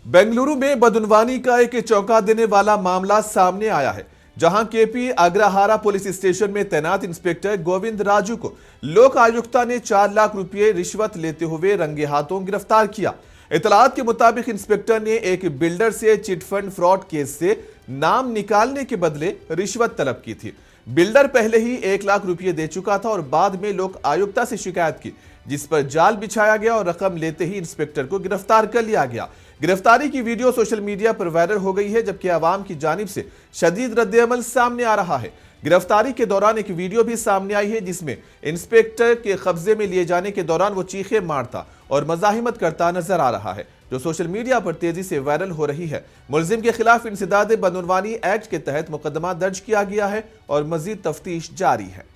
बेंगलुरु में बदनवानी का एक चौंका देने वाला मामला सामने आया है, जहां केपी अग्रहारा पुलिस स्टेशन में तैनात इंस्पेक्टर गोविंद राजू को लोक आयुक्ता ने 4 लाख रुपए रिश्वत लेते हुए रंगे हाथों गिरफ्तार किया। इतलात के मुताबिक इंस्पेक्टर ने एक बिल्डर से चिटफंड फ्रॉड केस से नाम निकालने के बदले रिश्वत तलब की थी। बिल्डर पहले ही 1 लाख रुपए दे चुका था और बाद में लोक आयुक्ता से शिकायत की, जिस पर जाल बिछाया गया और रकम लेते ही इंस्पेक्टर को गिरफ्तार कर लिया गया। गिरफ्तारी की वीडियो सोशल मीडिया पर वायरल हो गई है, जबकि आवाम की जानिब से शदीद रद्द-ए-अमल सामने आ रहा है। गिरफ्तारी के दौरान एक वीडियो भी सामने आई है, जिसमें इंस्पेक्टर के कब्जे में लिए जाने के दौरान वो चीखे मारता और मज़ाहिमत करता नजर आ रहा है, जो सोशल मीडिया पर तेजी से वायरल हो रही है। मुलजिम के खिलाफ इंसदाद बदनवानी एक्ट के तहत मुकदमा दर्ज किया गया है और मजीद तफ्तीश जारी है।